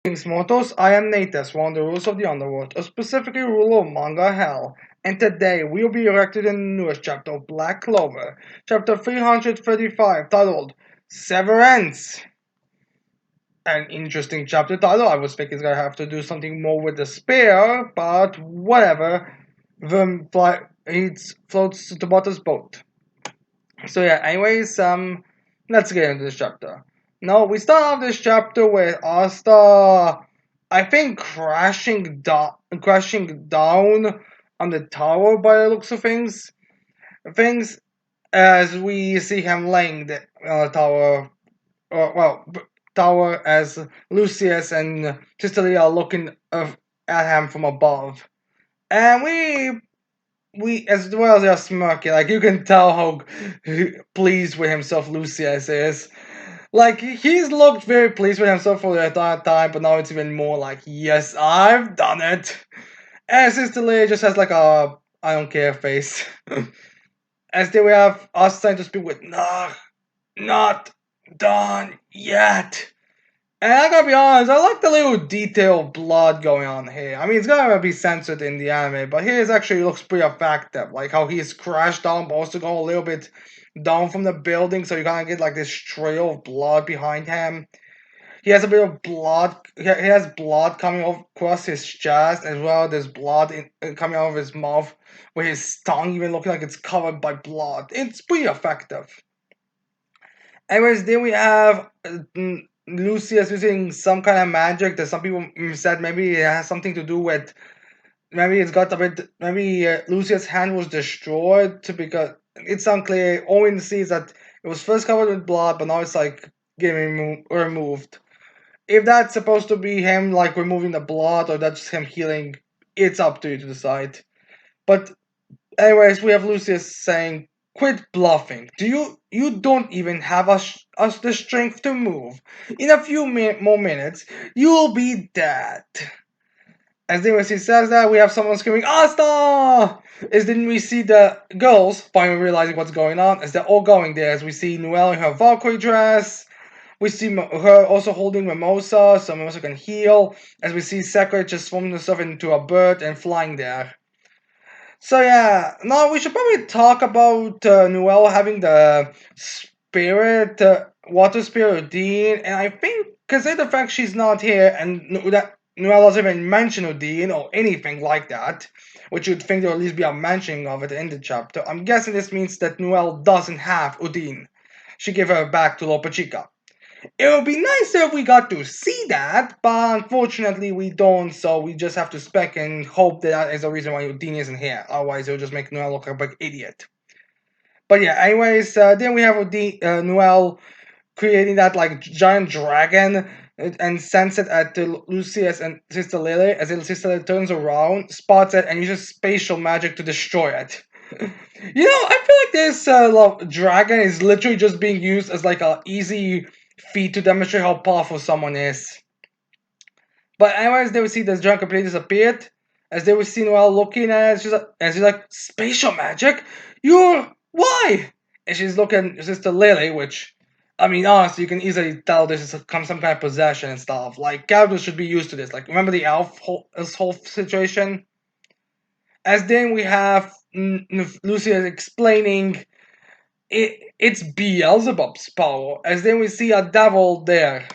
Greetings, mortals. I am Natus, one of the rulers of the underworld, a specifically ruler of manga hell. And today we will be erected in the newest chapter of Black Clover, chapter 335, titled Severance. An interesting chapter title. I was thinking it's gonna have to do something more with the spear, but whatever. He floats to Butter's boat. So yeah, anyways, let's get into this chapter. Now we start off this chapter with Asta, I think crashing down on the tower by the looks of things. Things as we see him laying on the tower, or tower as Lucius and Sister Lee are looking at him from above, and we as well as they're smirking, like you can tell how pleased with himself Lucius is. Like he's looked very pleased with himself for the entire time, but now it's even more like, yes, I've done it. And Sister Leia just has like a I don't care face. As they we have us trying to speak with nah, not done yet. And I gotta be honest, I like the little detail of blood going on here. I mean, it's gonna be censored in the anime, but here it actually looks pretty effective. Like how he's crashed down, but also going a little bit down from the building, so you kind of get like this trail of blood behind him. He has a bit of blood. He has blood coming across his chest as well. There's blood coming out of his mouth, with his tongue even looking like it's covered by blood. It's pretty effective. Anyways, then we have Lucius using some kind of magic that some people said maybe it has something to do with. Maybe it's got a bit. Maybe Lucius' hand was destroyed because it's unclear. All we see is that it was first covered with blood, but now it's like getting removed. If that's supposed to be him like removing the blood or that's him healing, it's up to you to decide. But anyways, we have Lucius saying, "Quit bluffing. You don't even have us the strength to move. In a few more minutes, you'll be dead." As soon as he says that, we have someone screaming, "Asta!" As then we see the girls finally realizing what's going on as they're all going there. As we see Noelle in her Valkyrie dress. We see her also holding Mimosa, so Mimosa can heal. As we see Sakura just forming herself into a bird and flying there. So yeah, now we should probably talk about Noelle having the spirit, water spirit Dean, and I think consider the fact she's not here and that Noelle doesn't even mention Udine or anything like that, which you'd think there would at least be a mentioning of it in the chapter. I'm guessing this means that Noelle doesn't have Udine. She gave her back to Lopa Chica. It would be nicer if we got to see that, but unfortunately we don't, so we just have to spec and hope that is the reason why Houdini isn't here. Otherwise, it'll just make Noel look like a big idiot. But yeah, anyways, then we have Noel creating that like giant dragon and sends it at Lucius and Sister Lily. As Sister Lily turns around, spots it, and uses spatial magic to destroy it. I feel like this dragon is literally just being used as like a easy feat to demonstrate how powerful someone is. But anyways, they will see this dragon completely disappeared. As they will see Noelle looking at it, she's like, spatial magic? You're why? And she's looking at Sister Lily, which I mean, honestly, you can easily tell this is some kind of possession and stuff. Like characters should be used to this. Like remember the this whole situation? As then we have Lucia explaining it's Beelzebub's power. As then we see a devil there.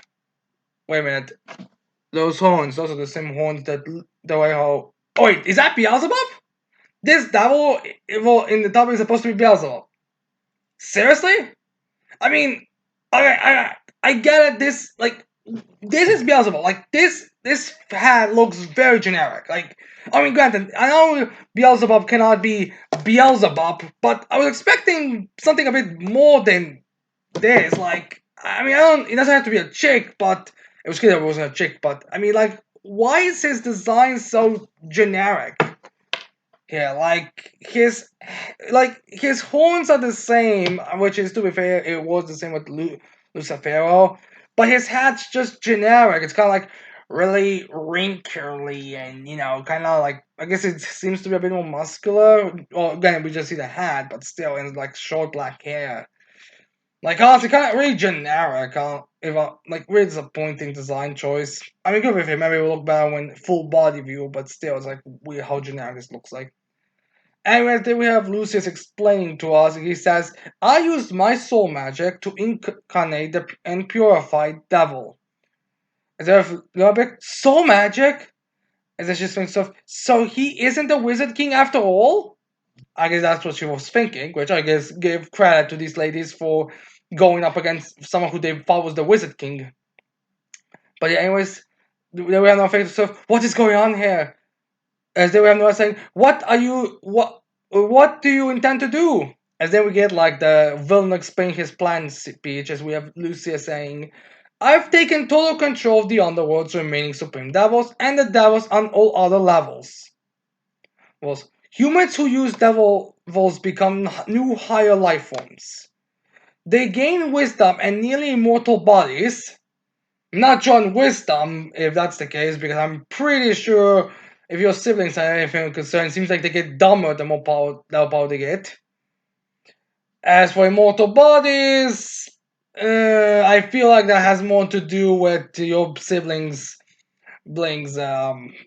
Wait a minute. Those horns, those are the same horns that the way how. Oh wait, is that Beelzebub? This devil well, in the topic is supposed to be Beelzebub. Seriously? I mean, I get it. This is Beelzebub. Like this hat looks very generic. Like I mean, granted, I know Beelzebub cannot be Beelzebub, but I was expecting something a bit more than this. Like I mean, I don't. It doesn't have to be a chick, but it was clear it wasn't a chick. But I mean, like, why is his design so generic? Yeah, his horns are the same, which is to be fair, it was the same with Lucifero, but his hat's just generic. It's kind of like really wrinkly and kind of like I guess it seems to be a bit more muscular. Well, again, we just see the hat, but still, in like short black hair. Like, honestly, kind of really generic. If like, really disappointing design choice. I mean, good with it. Maybe it will look better when full body view, but still, it's like weird how generic this looks like. Anyways, then we have Lucius explaining to us. He says, "I used my soul magic to incarnate and purify devil." Is there a little bit soul magic? And then she's thinking stuff. So he isn't the Wizard King after all? I guess that's what she was thinking, which I guess gave credit to these ladies for going up against someone who they thought was the Wizard King. But yeah, anyways, they were no face stuff. What is going on here? As they were no saying, what do you intend to do? As then we get like the villain explaining his plan speech, as we have Lucia saying, I've taken total control of the underworld's remaining supreme devils and the devils on all other levels. Was humans who use devils become new higher life forms. They gain wisdom and nearly immortal bodies. Not John Wisdom, if that's the case, because I'm pretty sure if your siblings have anything concerned, it seems like they get dumber the more power they get. As for immortal bodies, I feel like that has more to do with your siblings'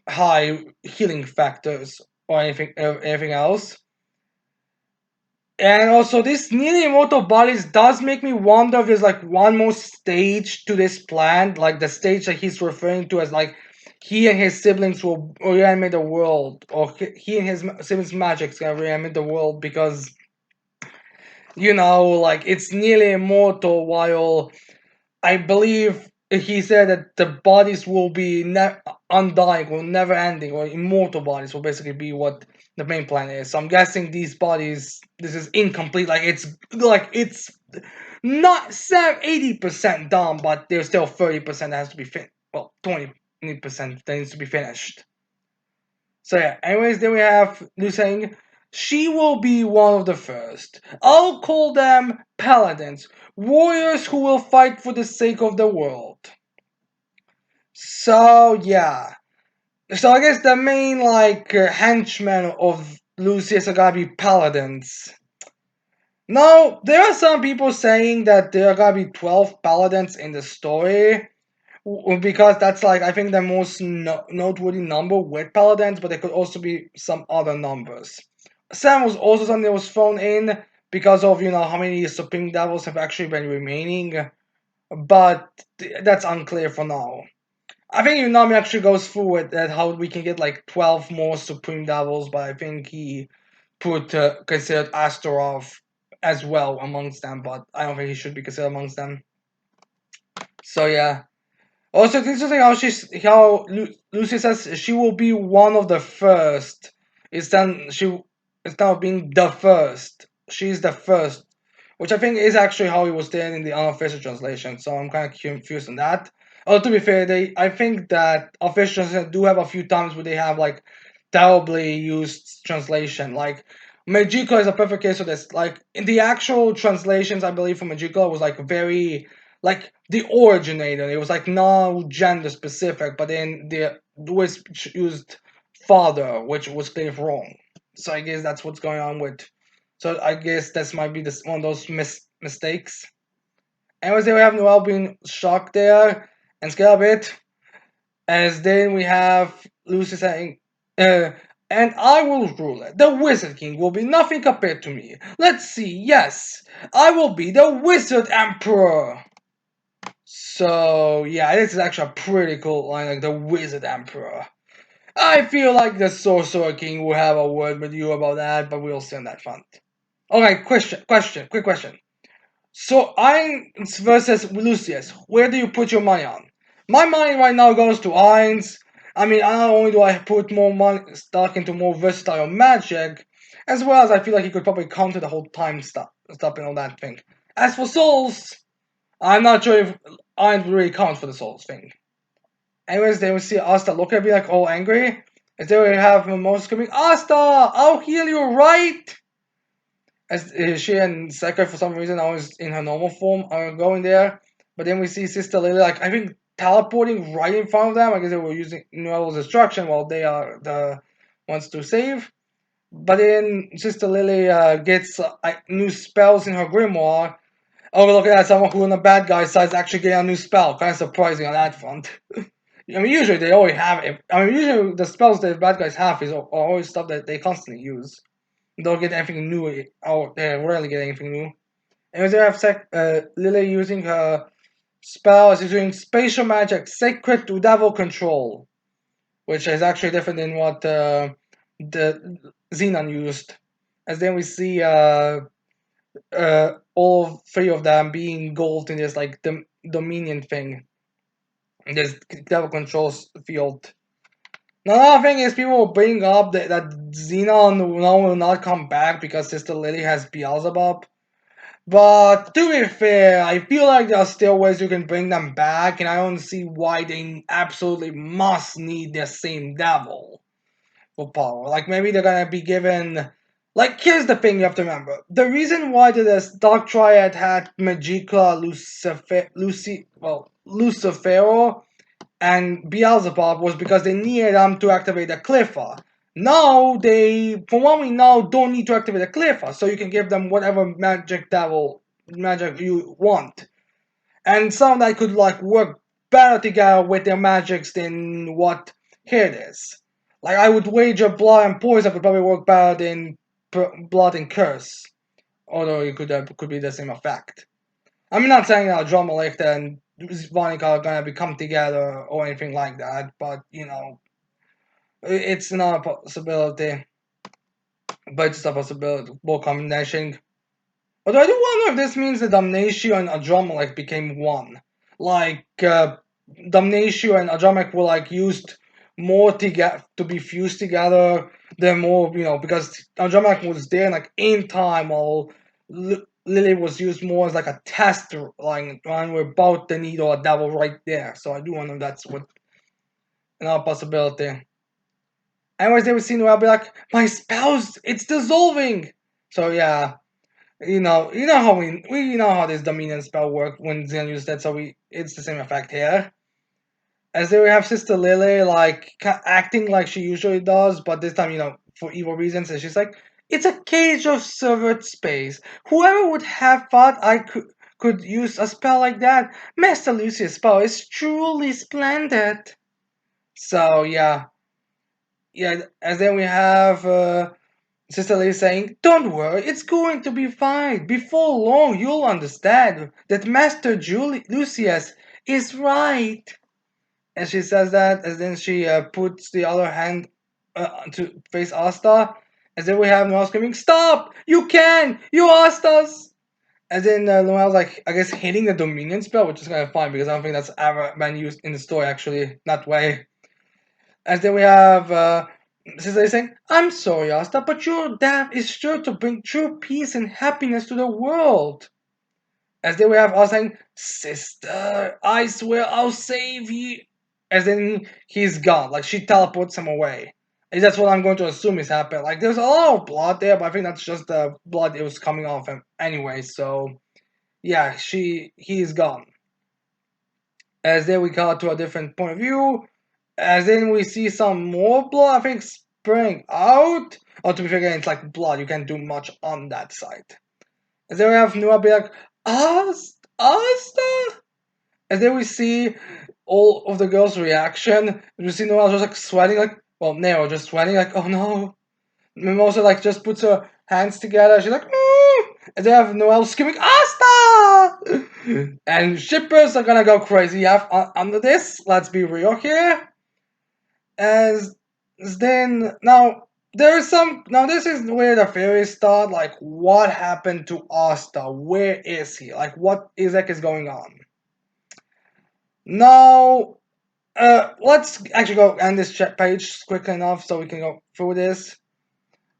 high healing factors or anything else. And also, this nearly immortal bodies does make me wonder if there's like one more stage to this plan, like the stage that he's referring to as like he and his siblings will reanimate the world, or he and his siblings' magic's gonna reanimate the world because like it's nearly immortal. While I believe he said that the bodies will be undying or never ending, or immortal bodies will basically be what the main plan is. So I'm guessing these bodies, this is incomplete. Like it's not 80% done, but there's still 30% that has to be finished. Well, 20% that needs to be finished. So yeah. Anyways, then we have Lu saying she will be one of the first. I'll call them paladins, warriors who will fight for the sake of the world. So yeah. So I guess the main henchmen of Lucius are gonna be paladins. Now there are some people saying that there are gonna be 12 paladins in the story. Because that's like I think the most noteworthy number with paladins, but there could also be some other numbers. Sam was also something that was thrown in because of how many Supreme Devils have actually been remaining, but that's unclear for now. I think Unami actually goes through with that how we can get like 12 more Supreme Devils, but I think he put considered Astorov as well amongst them, but I don't think he should be considered amongst them. So yeah. Also, it's interesting how Lucy says she will be one of the first. Instead of being the first, she's the first, which I think is actually how it was there in the unofficial translation. So I'm kind of confused on that. Oh, to be fair, I think that official translations do have a few times where they have like terribly used translation. Like Magica is a perfect case of this. Like in the actual translations, I believe for Magica was like very like the originator. It was like no gender specific, but then the was used father, which was clearly wrong. So I guess that's what's going on with. So I guess this might be this one of those mistakes. Anyways, they have Noel being shocked there and scared a bit. As then we have Lucy saying, uh, and I will rule it. The Wizard King will be nothing compared to me. Let's see, yes, I will be the Wizard Emperor. So, yeah, this is actually a pretty cool line, like the Wizard Emperor. I feel like the Sorcerer King will have a word with you about that, but we'll see on that front. Okay, quick question. So, Ainz versus Lucius, where do you put your money on? My money right now goes to Ainz. I mean, not only do I put more money stock into more versatile magic, as well as I feel like he could probably counter the whole time stuff and all that thing. As for souls, I'm not sure if Ainz really counts for the souls thing. Anyways, they will see Asta look at me like all angry. As they will have Mimosa screaming, Asta, I'll heal you, right? As she and Sakai, for some reason, always in her normal form, are going there. But then we see Sister Lily, like, I think, teleporting right in front of them. I guess they were using Noel's destruction while they are the ones to save. But then Sister Lily gets new spells in her grimoire. Oh, look at that! Someone who on the bad guy side is actually getting a new spell. Kind of surprising on that front. I mean, usually they always have it. I mean, usually the spells that bad guys have are always stuff that they constantly use. They don't get anything new, or they rarely get anything new. And we have Lily using her spell. She's doing spatial magic, sacred to devil control, which is actually different than what the Xenon used. As then we see all three of them being engulfed in this like dominion thing, in this devil controls field. Now, another thing is people will bring up that Xenon now will not come back because Sister Lily has Beelzebub. But to be fair, I feel like there are still ways you can bring them back, and I don't see why they absolutely must need the same devil for power. Like maybe they're gonna be given. Like here's the thing you have to remember: the reason why this Dark Triad had Magica, Lucifero, and Beelzebub was because they needed them to activate the Cliffer. Now they, from what we know, don't need to activate the Cliffer, so you can give them whatever magic you want, and some of that could like work better together with their magics than what here it is. Like I would wager blood and poison would probably work better than blood and curse, although it could be the same effect. I'm not saying that John Malekta and Vonica are gonna become together or anything like that, but you know, it's not a possibility. But it's a possible combination. Although I do wonder if this means that Damnatio and Adromelech became one. Like, Damnatio and Adromelech were like used more to be fused together. They're more, you know, because Adromelech was there like in time while Lily was used more as like a tester, like when we're about to need a devil right there. So I do wonder if that's what another possibility. Anyways, they would see Noel be like, my spouse, it's dissolving. So yeah, you know how we know how this Dominion spell worked when Xeon used that, so it's the same effect here. As they have Sister Lily like acting like she usually does, but this time for evil reasons, and she's like, "It's a cage of severed space. Whoever would have thought I could use a spell like that? Master Lucius' spell is truly splendid." So yeah. As then we have. Sister Lee saying, "Don't worry, it's going to be fine. Before long, you'll understand that Master Lucius is right." And she says that, and then she puts the other hand to face Asta. And then we have Noel screaming, "Stop! You can! You asked us!" And then Noel's like, I guess, hitting the Dominion spell, which is kind of fun because I don't think that's ever been used in the story, actually, that way. And then we have Sister saying, "I'm sorry, Asta, but your death is sure to bring true peace and happiness to the world." As then we have us saying, "Sister, I swear I'll save you." As then he's gone. Like she teleports him away. And that's what I'm going to assume is happening. Like there's a lot of blood there, but I think that's just the blood that was coming off him anyway. So yeah, he's gone. As then we cut to a different point of view. As then we see some more blood, I think, spraying out. Or to be fair, again, it's like blood. You can't do much on that side. And then we have Noah be like, Asta? And then we see all of the girls' reaction. We see Noah just like sweating, like, well, Nero just sweating, like, oh no. Mimosa like just puts her hands together. She's like, and they have Noel screaming, Asta! And shippers are gonna go crazy under this. Let's be real here. As then now there is some now this is where the theories start. Like, what happened to Asta? Where is he? Like, what exactly is going on? Now, let's actually go end this page quickly enough so we can go through this.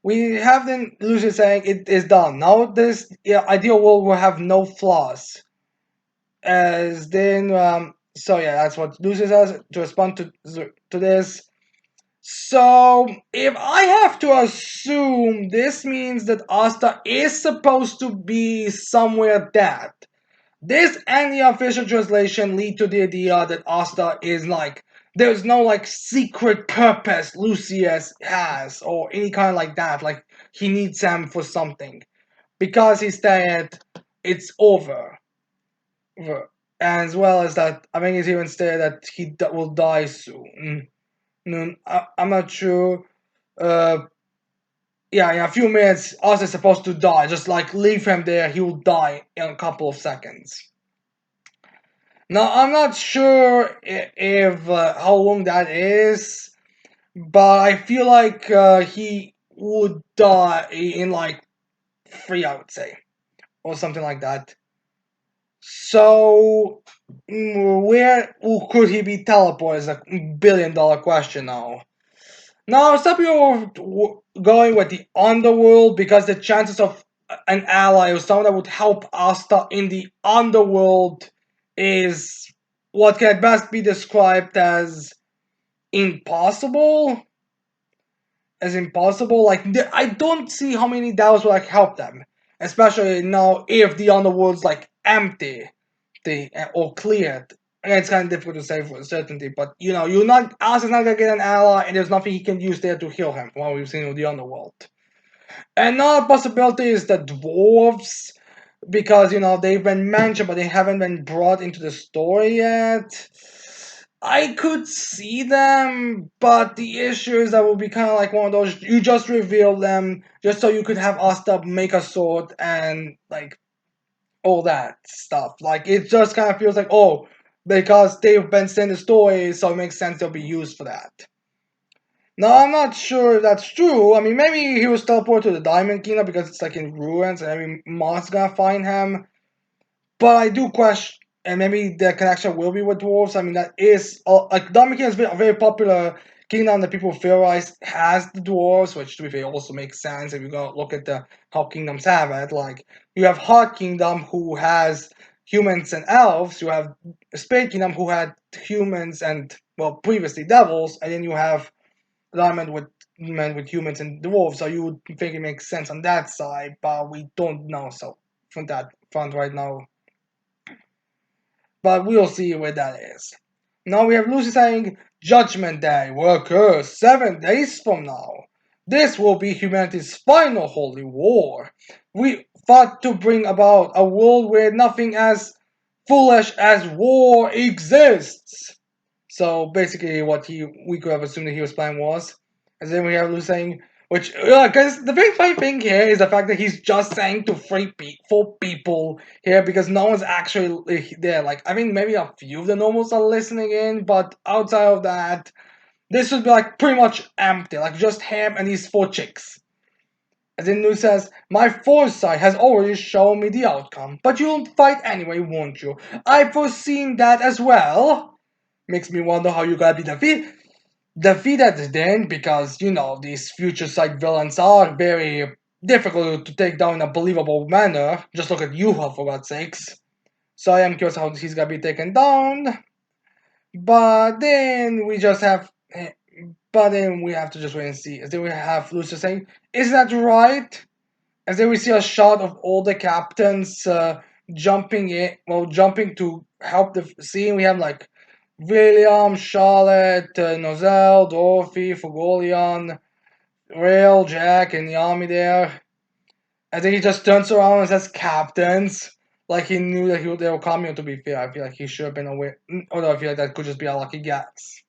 We have then Lucy saying it is done. Now this ideal world will have no flaws. As then so yeah, that's what Lucy says to respond to this. So if I have to assume this means that Asta is supposed to be somewhere dead. This and the official translation lead to the idea that Asta is like there's no like secret purpose Lucius has or any kind of like that. Like he needs Sam for something. Because he's dead, it's over. as well as that, I think it's even stated that will die soon. I'm not sure. Uh, yeah, in a few minutes, Oz is supposed to die. Just like leave him there, he will die in a couple of seconds. Now, I'm not sure if how long that is, but I feel like he would die in like three, I would say, or something like that. So, where could he be teleported is a $1 billion question now. Now, some people were going with the underworld because the chances of an ally or someone that would help Asta in the underworld is what can best be described as impossible. As impossible, like I don't see how many devils will like help them, especially now if the underworld's like empty, or cleared. Again, it's kind of difficult to say for certainty, but you're not. Alice is not gonna get an ally, and there's nothing he can use there to heal him from what we've seen with the underworld. Another possibility is the dwarves, because they've been mentioned, but they haven't been brought into the story yet. I could see them, but the issue is that will be kind of like one of those. You just reveal them just so you could have Asta make a sword and like all that stuff. Like it just kind of feels like, oh, because they've been saying the story, so it makes sense they'll be used for that. Now I'm not sure if that's true. I mean, maybe he was teleported to the Diamond Kingdom because it's like in ruins, and every monster's gonna find him. But I do question, and maybe the connection will be with dwarves. I mean, that is like Diamond Kingdom is a very popular kingdom that people theorize has the dwarves, which to be fair also makes sense if you go look at the how kingdoms have it. Like you have Heart Kingdom who has humans and elves. You have Spade Kingdom who had humans and well previously devils, and then you have Diamond with men with humans and dwarves. So you would think it makes sense on that side, but we don't know. So from that front right now, but we'll see where that is. Now we have Lucy saying, Judgment Day will occur 7 days from now. This will be humanity's final holy war. We fought to bring about a world where nothing as foolish as war exists. So basically, what we could have assumed that he was playing was, and then we have Lou saying, which because the big funny thing here is the fact that he's just saying to four people here because no one's actually there. Like I think maybe a few of the normals are listening in, but outside of that, this would be like pretty much empty, like just him and these four chicks. As in Lou says, my foresight has already shown me the outcome, but you'll fight anyway, won't you? I've foreseen that as well. Makes me wonder how you gotta be defeated then, because these future sight villains are very difficult to take down in a believable manner. Just look at Yuha for God's sakes. So I am curious how he's gonna be taken down. But then we just have but then we have to just wait and see. As then we have Lucius saying, is that right? As then we see a shot of all the captains jumping to help the scene. We have like William, Charlotte, Nozel, Dorothy, Fogolian, Rail, Jack, and the army there. And then he just turns around and says captains. Like he knew that they were coming. To be fair, I feel like he should have been aware. Although I feel like that could just be a lucky guess.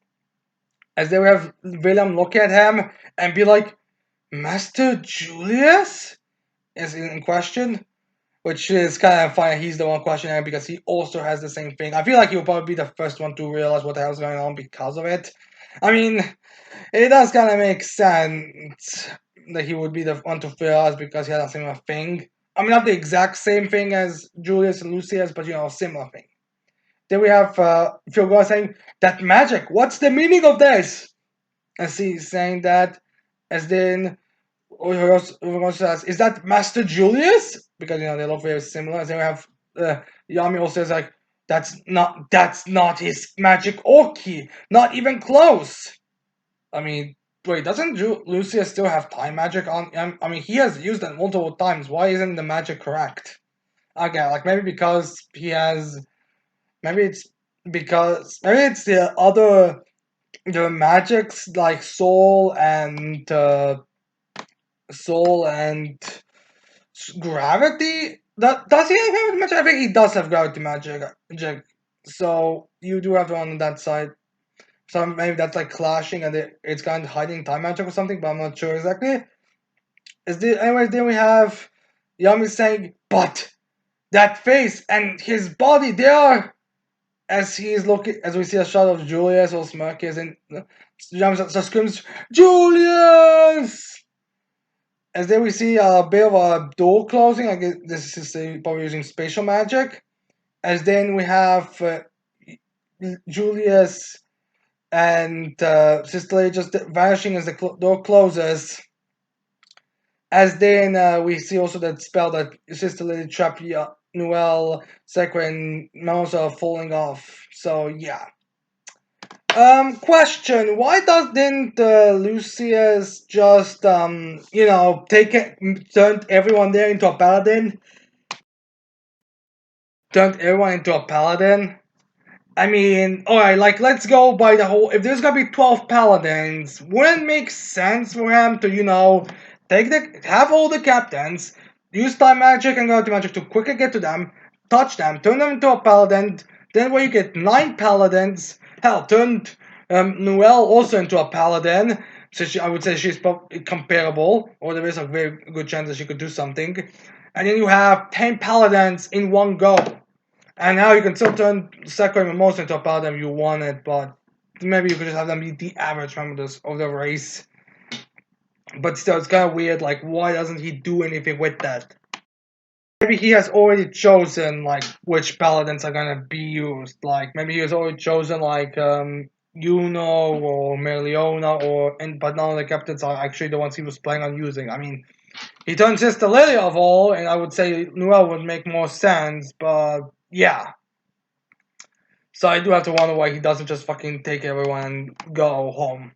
As they would have William look at him and be like, Master Julius? Is in question. Which is kind of funny. He's the one questioning him because he also has the same thing. I feel like he'll probably be the first one to realize what the hell's going on because of it. I mean, it does kind of make sense that he would be the one to realize because he has a similar thing. I mean, not the exact same thing as Julius and Lucius, but a similar thing. Then we have Phil saying, that magic, what's the meaning of this? And he's saying that, as then Orochi says, is that Master Julius? Because they look very similar. And then we have Yami also says like, that's not his magic Orki, not even close. I mean, wait, doesn't Lucius still have time magic on? I mean, he has used it multiple times. Why isn't the magic correct? Okay, like maybe because he has. Maybe it's the other the magics like soul and gravity. Does he have gravity magic? I think he does have gravity magic. So you do have one on that side. So maybe that's like clashing and it's kind of hiding time magic or something, but I'm not sure exactly. Anyways, then we have Yami saying, but that face and his body, they are, as he is looking, as we see a shot of Julius or Smirkis, and Yami just screams, Julius! As then we see a bit of a door closing, I guess this is probably using spatial magic. As then we have Julius and Sister Lady just vanishing as the door closes. As then we see also that spell that Sister Lady trapped Noel, Sekra, and Mousa falling off. So yeah. Question: why didn't Lucius just take it, turned everyone there into a paladin? Turned everyone into a paladin. I mean, alright, like, let's go by the whole. If there's gonna be 12 paladins, wouldn't it make sense for him to, have all the captains, use time magic and gravity magic to quickly get to them, touch them, turn them into a paladin, then where you get 9 paladins, hell, turned Noelle also into a paladin, so I would say she's probably comparable, or there is a very good chance that she could do something, and then you have 10 paladins in one go. And now you can still turn Sakura and Mimosa into a paladin if you want it, but maybe you could just have them be the average members of the race. But still, it's kind of weird, like, why doesn't he do anything with that? Maybe he has already chosen, like, which paladins are gonna be used. Like, maybe he has already chosen, like, Yuno or Meliona, but none of the captains are actually the ones he was planning on using. I mean, he turns Sister Lily of all, and I would say Noel would make more sense, but yeah. So I do have to wonder why he doesn't just fucking take everyone and go home.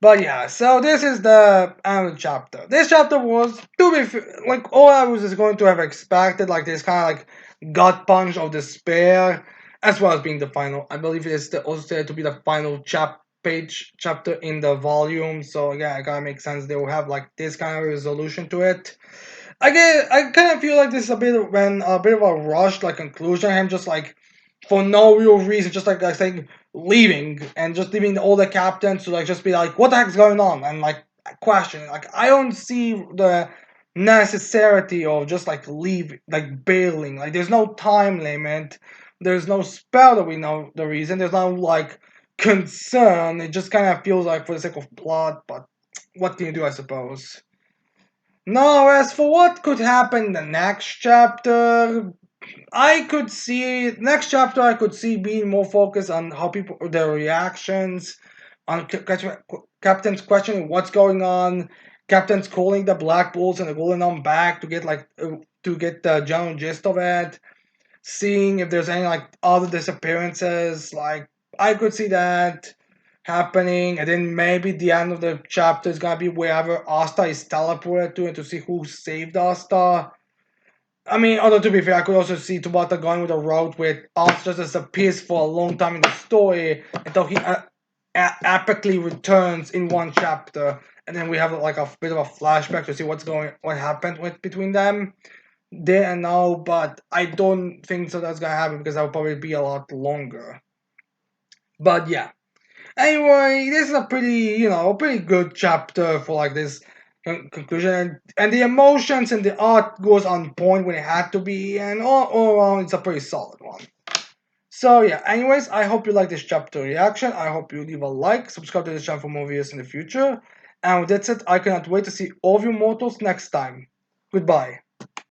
But yeah, so this is the end of the chapter. This chapter was, to be like, all I was just going to have expected, like this kind of like gut punch of despair, as well as being the final. I believe it is also said to be the final chapter in the volume. So yeah, it kind of makes sense. They will have like this kind of resolution to it. I kind of feel like this is a bit of a rush, like conclusion. Him just like for no real reason, just like saying leaving and just leaving all the captains to like just be like, what the heck's going on, and like question. Like I don't see the necessity of just like leave, like bailing. Like there's no time limit. There's no spell that we know the reason. There's no like concern. It just kind of feels like for the sake of plot. But what can you do, I suppose? Now, as for what could happen in the next chapter, I could see next chapter. I could see being more focused on how people their reactions, on captains questioning what's going on, captains calling the Black Bulls and calling them back to get the general gist of it, seeing if there's any like other disappearances. Like I could see that happening, and then maybe the end of the chapter is gonna be wherever Asta is teleported to and to see who saved Asta. I mean, although to be fair, I could also see Tabata going with a route with Asta just disappears for a long time in the story until he epically returns in one chapter, and then we have like a bit of a flashback to see what happened between them there and now. But I don't think so that's gonna happen because that will probably be a lot longer. But yeah. Anyway, this is a pretty good chapter for like this conclusion, and the emotions and the art goes on point when it had to be, and all around it's a pretty solid one. So yeah, anyways, I hope you like this chapter reaction. I hope you leave a like, subscribe to this channel for more videos in the future. And with that said, I cannot wait to see all of you mortals next time. Goodbye.